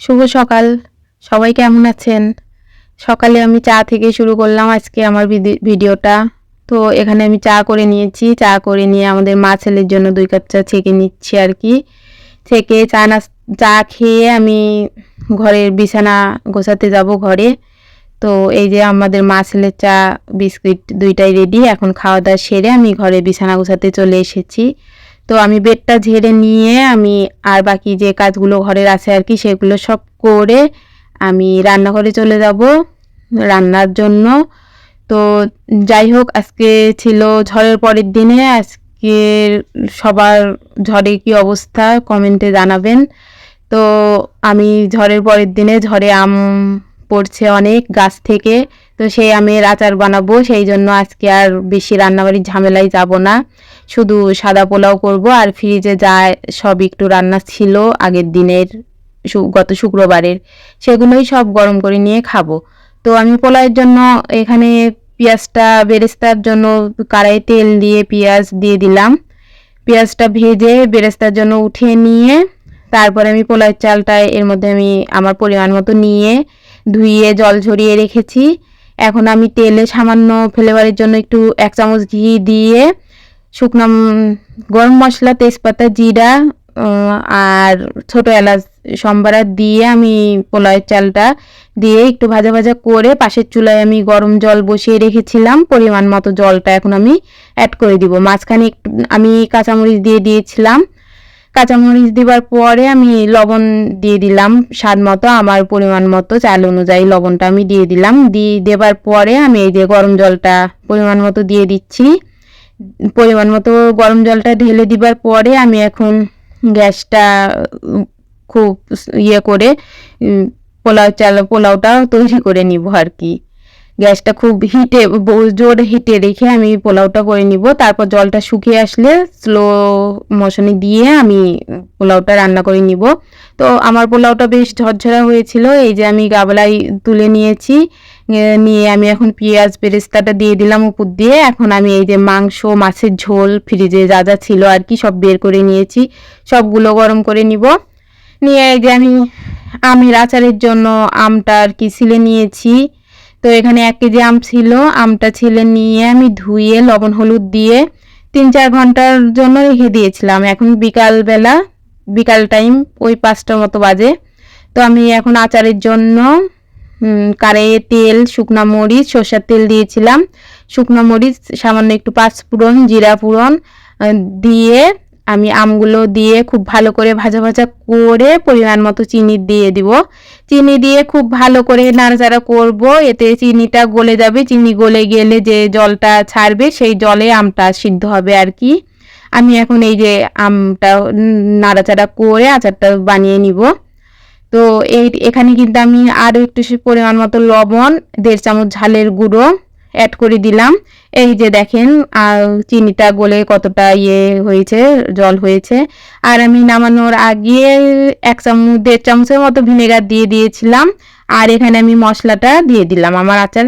শুভ সকাল। সবাই কেমন আছেন? সকালে আমি চা থেকে শুরু করলাম আজকে আমার ভিডিওটা। তো এখানে আমি চা করে নিয়েছি। চা করে নিয়ে আমাদের মা ছেলের জন্য 2 কাপ চা ছেঁকে নিচ্ছি আর কি। ছেঁকে চা খেয়ে আমি ঘরের বিছানা গোছাতে যাব ঘরে। তো এই যে আমাদের মা ছেলের চা বিস্কিট 2 টাই রেডি। এখন খাওয়া-দাওয়া সেরে আমি ঘরে বিছানা গোছাতে চলে এসেছি। তো আমি বেডটা ঝেড়ে নিয়ে আমি আর বাকি যে কাজগুলো ঘরের আছে আর কি সেগুলো সব করে আমি রান্নাঘরে চলে যাব রান্নার জন্য। তো যাই হোক, আজকে ছিল ঝড়ের পরের দিনে। আজকের সবার ঝড়ে কি অবস্থা কমেন্টে জানাবেন। তো আমি ঝড়ের পরের দিনে ঝড়ে আম পড়ছে অনেক গাছ থেকে। তো সেই আমের আচার বানাবো, সেই জন্য আজকে আর বেশি রান্নাবাড়ির ঝামেলায় যাব না। শুধু সাদা পোলাও করব আর ফ্রিজে যা সব একটু রান্না ছিল আগের দিনের গত শুক্রবারের সেগুলোই সব গরম করে নিয়ে খাবো। তো আমি পোলাওয়ের জন্য এখানে পেঁয়াজটা বেরেস্তার জন্য কড়াইয়ে তেল দিয়ে পেঁয়াজ দিয়ে দিলাম। পেঁয়াজটা ভেজে বেরেস্তার জন্য উঠিয়ে নিয়ে তারপরে আমি পোলাওয়ের চালটা এর মধ্যে আমি আমার পরিমাণ মতো নিয়ে ধুইয়ে জল ঝরিয়ে রেখেছি। এখন আমি তেলে সামান্য ফ্লেভারের জন্য একটু 1 চামচ ঘি দিয়ে শুকনো গরম মশলা, তেজপাতা, জিরা আর ছোট এলাচ সম্বারা দিয়ে আমি পোলাওয়ের চালটা দিয়ে একটু ভাজা ভাজা করে পাশের চুলায় আমি গরম জল বসিয়ে রেখেছিলাম। পরিমাণ মতো জলটা এখন আমি অ্যাড করে দিব। মাঝখানে একটু আমি কাঁচামরিচ দিয়ে দিয়েছিলাম। কাঁচামরিচ দেওয়ার পরে আমি লবণ দিয়ে দিলাম স্বাদ মতো, আমার পরিমাণ মতো চাল অনুযায়ী লবণটা আমি দিয়ে দিলাম। দেওয়ার পরে আমি এই যে গরম জলটা পরিমাণ মতো দিয়ে দিচ্ছি। পরিমাণ মতো গরম জলটা ঢেলে দিবার পরে আমি এখন গ্যাসটা খুব করে পোলাওটা তৈরি করে নিব আর কি। গ্যাসটা খুব জোর হিটে রেখে আমি পোলাওটা করে নিব। তারপর জলটা শুকিয়ে আসলে স্লো মোশনে দিয়ে আমি পোলাওটা রান্না করে নিব। তো আমার পোলাওটা বেশ ঝরঝরা হয়েছিল। এই যে আমি গাবলায় তুলে নিয়েছি। নিয়ে আমি এখন পেঁয়াজ বেরেস্তাটা দিয়ে দিলাম উপর দিয়ে। এখন আমি এই যে মাংস, মাছের ঝোল ফ্রিজে যা যা ছিল আর কি সব বের করে নিয়েছি। সবগুলো গরম করে নিব। নিয়ে এই যে আমি আমের আচারের জন্য আমটা আর কি ছিলে নিয়েছি। তো এখানে 1 কেজি আম ছিল। আমটা ছিলে নিয়ে আমি ধুয়ে লবণ হলুদ দিয়ে 3-4 ঘন্টার জন্য রেখে দিয়েছিলাম। এখন বিকাল টাইম ওই 5টা মতো বাজে। তো আমি এখন আচারের জন্য কড়াইয়ে তেল, শুকনো মরিচ, সরষের তেল দিয়েছিলাম। শুকনো মরিচ, সামান্য একটু 5 ফোড়ন, জিরা ফোড়ন দিয়ে আমি আমগুলো দিয়ে খুব ভালো করে ভাজা ভাজা করে পরিমাণ মতো চিনি দিয়ে দিব। চিনি দিয়ে খুব ভালো করে নাড়াচাড়া করব। এতে চিনিটা গলে যাবে। চিনি গলে গেলে যে জলটা ছাড়বে সেই জলে আমটা সিদ্ধ হবে আর কি। আমি এখন এই যে আমটা নাড়াচাড়া করে আচারটা বানিয়ে নিব। তো এখানে কিন্তু আমি আরও একটু পরিমাণ মতো লবণ, 1.5 চামচ ঝালের গুঁড়ো অ্যাড করে দিলাম। এই যে দেখেন চিনিটা গলে কতটা হয়েছে, জল হয়েছে। আর আমি নামানোর আগে 1.5 চামচের মতো ভিনেগার দিয়ে দিয়েছিলাম। আর এখানে আমি মশলাটা দিয়ে দিলাম। আমার আচার